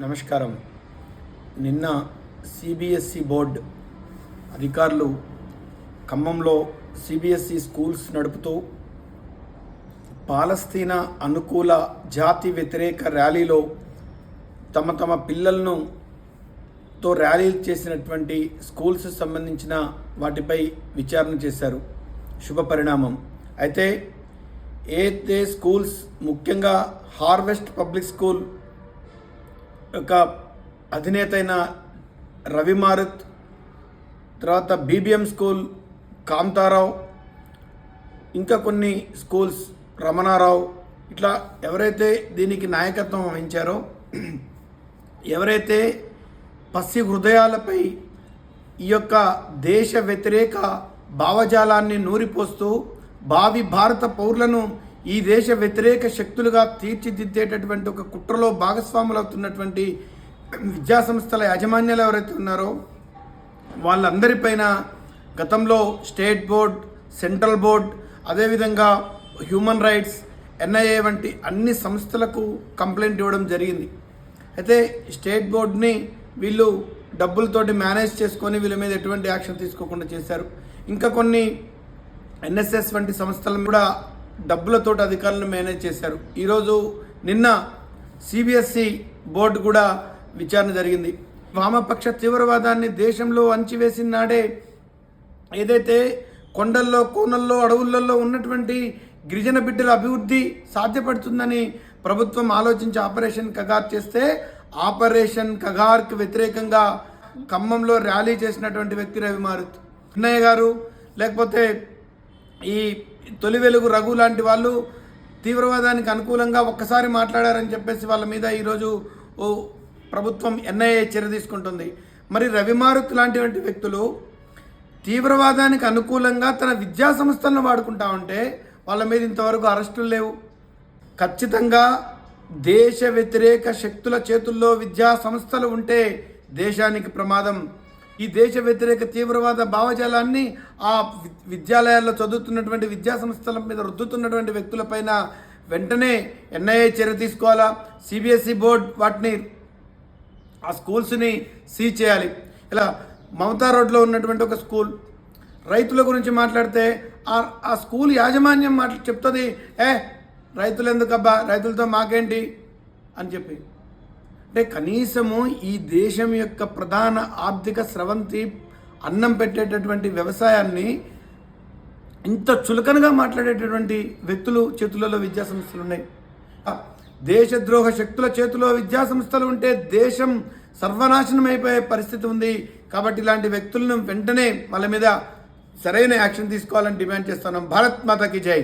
నమస్కారం. నిన్న CBSE board అధికారులు ఖమ్మంలో సిబిఎస్ఈ స్కూల్స్ నడుపుతూ పాలస్తీనా అనుకూల జాతి వ్యతిరేక ర్యాలీలో తమ పిల్లలను ర్యాలీలు చేసినటువంటి స్కూల్స్ సంబంధించిన వాటిపై విచారణ చేశారు. శుభ పరిణామం. అయితే ఏదైతే స్కూల్స్ ముఖ్యంగా హార్వెస్ట్ పబ్లిక్ స్కూల్ ఒక అధినేత అయిన రవి మారుత్, తర్వాత బీబీఎం స్కూల్ కాంతారావు, ఇంకా కొన్ని స్కూల్స్ రమణారావు, ఇట్లా ఎవరైతే దీనికి నాయకత్వం వహించారో, ఎవరైతే పసి హృదయాలపై ఈ యొక్క దేశ వ్యతిరేక భావజాలాన్ని నూరిపోస్తూ భావి భారత పౌరులను ఈ దేశ వ్యతిరేక శక్తులుగా తీర్చిదిద్దేటటువంటి ఒక కుట్రలో భాగస్వాములు అవుతున్నటువంటి విద్యాసంస్థల యాజమాన్యాలు ఎవరైతే ఉన్నారో వాళ్ళందరిపైన గతంలో స్టేట్ బోర్డ్, సెంట్రల్ బోర్డ్, అదేవిధంగా హ్యూమన్ రైట్స్, ఎన్ఐఏ వంటి అన్ని సంస్థలకు కంప్లైంట్ ఇవ్వడం జరిగింది. అయితే స్టేట్ బోర్డ్ని వీళ్ళు డబ్బులతోటి మేనేజ్ చేసుకొని వీళ్ళ మీద ఎటువంటి యాక్షన్ తీసుకోకుండా చేశారు. ఇంకా కొన్ని ఎన్ఎస్ఎస్ వంటి సంస్థలను కూడా డబ్బులతోటి అధికారులను మేనేజ్ చేశారు. ఈరోజు నిన్న సిబిఎస్ఈ బోర్డు కూడా విచారణ జరిగింది. వామపక్ష తీవ్రవాదాన్ని దేశంలో అణచివేసిన నాడే ఏదైతే కొండల్లో, కోనల్లో, అడవులలో ఉన్నటువంటి గిరిజన బిడ్డల అభివృద్ధి సాధ్యపడుతుందని ప్రభుత్వం ఆలోచించి ఆపరేషన్ కగార్ చేస్తే, ఆపరేషన్ కగార్కి వ్యతిరేకంగా ఖమ్మంలో ర్యాలీ చేసినటువంటి వ్యక్తి రవి మారుత్ అన్నయ్య గారు, లేకపోతే ఈ తొలి వెలుగు రఘు లాంటి వాళ్ళు తీవ్రవాదానికి అనుకూలంగా ఒక్కసారి మాట్లాడారని చెప్పేసి వాళ్ళ మీద ఈరోజు ప్రభుత్వం ఎన్ఐఏ చర్య తీసుకుంటుంది. మరి రవి మారుత్ లాంటి వ్యక్తులు తీవ్రవాదానికి అనుకూలంగా తన విద్యా సంస్థలను వాడుకుంటా ఉంటే వాళ్ళ మీద ఇంతవరకు అరెస్టులు లేవు. ఖచ్చితంగా దేశ వ్యతిరేక శక్తుల చేతుల్లో విద్యా సంస్థలు ఉంటే దేశానికి ప్రమాదం. ఈ దేశ వ్యతిరేక తీవ్రవాద భావజాలాన్ని ఆ విద్యాలయాల్లో చదువుతున్నటువంటి విద్యా సంస్థల మీద రుద్దుతున్నటువంటి వ్యక్తులపైన వెంటనే ఎన్ఐఏ చర్య తీసుకోవాలా. సిబిఎస్ఈ బోర్డ్ వాటిని, ఆ స్కూల్స్ని సీజ్ చేయాలి. ఇలా మమతా రోడ్లో ఉన్నటువంటి ఒక స్కూల్ రైతుల గురించి మాట్లాడితే ఆ స్కూల్ యాజమాన్యం చెప్తుంది, రైతులు ఎందుకబ్బా, రైతులతో మాకేంటి అని చెప్పి. అంటే కనీసము ఈ దేశం యొక్క ప్రధాన ఆర్థిక స్రవంతి అన్నం పెట్టేటటువంటి వ్యవసాయాన్ని ఇంత చులకనగా మాట్లాడేటటువంటి వ్యక్తులు చేతులలో విద్యా సంస్థలు ఉన్నాయి. దేశద్రోహ శక్తుల చేతిలో విద్యా సంస్థలు ఉంటే దేశం సర్వనాశనం అయిపోయే పరిస్థితి ఉంది. కాబట్టి ఇలాంటి వ్యక్తులను వెంటనే వాళ్ళ మీద సరైన యాక్షన్ తీసుకోవాలని డిమాండ్ చేస్తున్నాం. భారత్ మాతాకి జై.